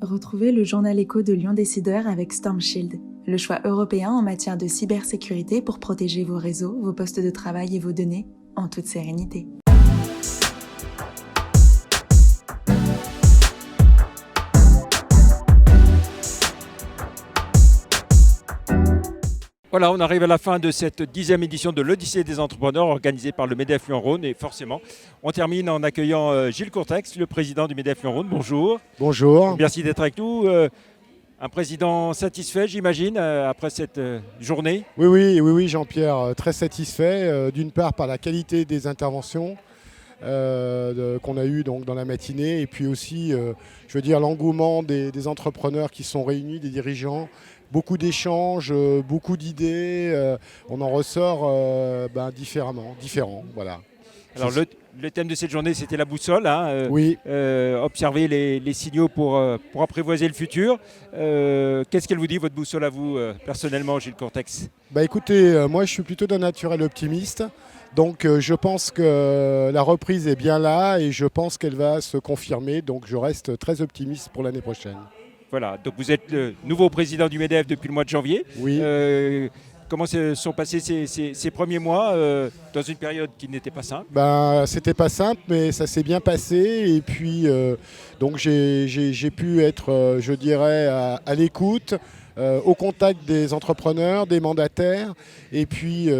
Retrouvez le journal écho de Lyon Décideur avec Storm Shield, le choix européen en matière de cybersécurité pour protéger vos réseaux, vos postes de travail et vos données en toute sérénité. Voilà, on arrive à la fin de cette 10e édition de l'Odyssée des entrepreneurs organisée par le MEDEF Lyon-Rhône et forcément, on termine en accueillant Gilles Courtex, le président du MEDEF Lyon-Rhône. Bonjour. Bonjour. Merci d'être avec nous. Un président satisfait, j'imagine, après cette journée? Oui, Jean-Pierre, très satisfait, d'une part par la qualité des interventions qu'on a eues donc, dans la matinée, et puis aussi, je veux dire, l'engouement des entrepreneurs qui sont réunis, des dirigeants. Beaucoup d'échanges, beaucoup d'idées, on en ressort différent. Voilà. Alors le thème de cette journée, c'était la boussole, hein, Oui. Observer les signaux pour apprivoiser le futur. Qu'est-ce qu'elle vous dit, votre boussole à vous, personnellement, Gilles Courtex? Écoutez, moi je suis plutôt d'un naturel optimiste, donc je pense que la reprise est bien là et je pense qu'elle va se confirmer, donc je reste très optimiste pour l'année prochaine. Voilà, donc vous êtes le nouveau président du MEDEF depuis le mois de janvier. Oui. Comment se sont passés ces premiers mois dans une période qui n'était pas simple? C'était pas simple, mais ça s'est bien passé. Et puis, donc j'ai pu être, je dirais, à l'écoute, au contact des entrepreneurs, des mandataires. Et puis,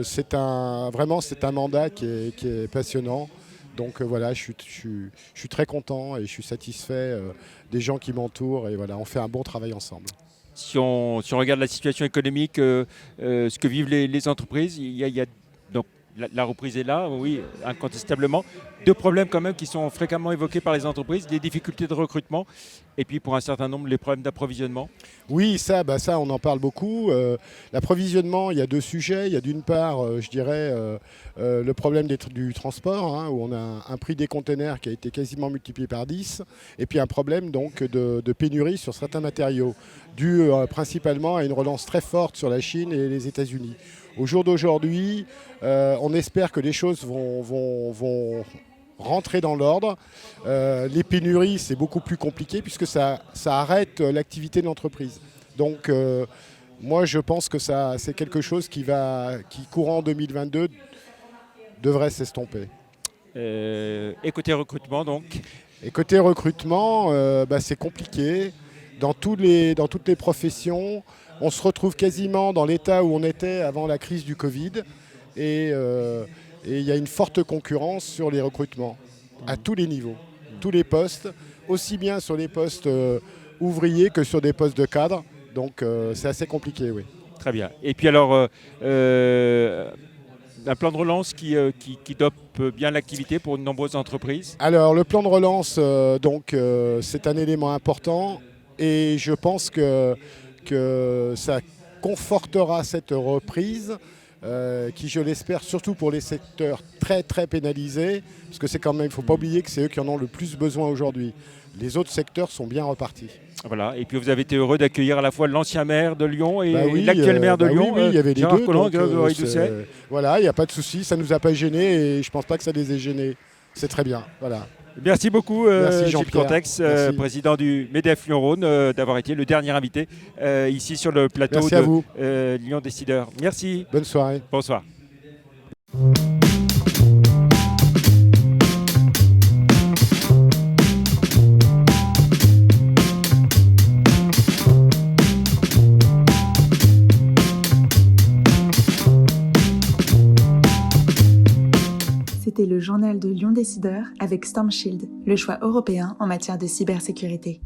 c'est un mandat qui est passionnant. Donc voilà, je suis très content et je suis satisfait des gens qui m'entourent. Et voilà, on fait un bon travail ensemble. Si on regarde la situation économique, ce que vivent les entreprises, il y a donc la reprise est là, oui, incontestablement. Deux problèmes quand même qui sont fréquemment évoqués par les entreprises, les difficultés de recrutement et puis pour un certain nombre, les problèmes d'approvisionnement. Oui, ça on en parle beaucoup. L'approvisionnement, il y a deux sujets. Il y a d'une part, je dirais, le problème du transport, hein, où on a un prix des containers qui a été quasiment multiplié par 10, et puis un problème donc de pénurie sur certains matériaux, dû principalement à une relance très forte sur la Chine et les États-Unis. Au jour d'aujourd'hui, on espère que les choses vont rentrer dans l'ordre. Les pénuries, c'est beaucoup plus compliqué puisque ça arrête l'activité de l'entreprise. Donc, moi, je pense que c'est quelque chose qui courant 2022, devrait s'estomper. Et côté recrutement, donc? Et côté recrutement, c'est compliqué. Dans toutes les professions, on se retrouve quasiment dans l'état où on était avant la crise du Covid. Et il y a une forte concurrence sur les recrutements, à tous les niveaux, tous les postes, aussi bien sur les postes ouvriers que sur des postes de cadre. Donc c'est assez compliqué, oui. Très bien. Et puis alors, un plan de relance qui dope bien l'activité pour de nombreuses entreprises? Alors le plan de relance, c'est un élément important et je pense que ça confortera cette reprise. Qui, je l'espère, surtout pour les secteurs très très pénalisés, parce que c'est quand même, il ne faut pas oublier que c'est eux qui en ont le plus besoin aujourd'hui. Les autres secteurs sont bien repartis. Voilà, et puis vous avez été heureux d'accueillir à la fois l'ancien maire de Lyon et l'actuel maire de Lyon, oui, il y avait les Gérard deux, Collomb, Grégory Doucet. Voilà, il n'y a pas de souci, ça ne nous a pas gênés et je ne pense pas que ça les ait gênés. C'est très bien, voilà. Merci beaucoup, Gilles Courtex, président du MEDEF Lyon-Rhône, d'avoir été le dernier invité ici sur le plateau de Lyon Décideur. Merci. Bonne soirée. Bonsoir. C'était le journal de Lyon Décideur avec Storm Shield, le choix européen en matière de cybersécurité.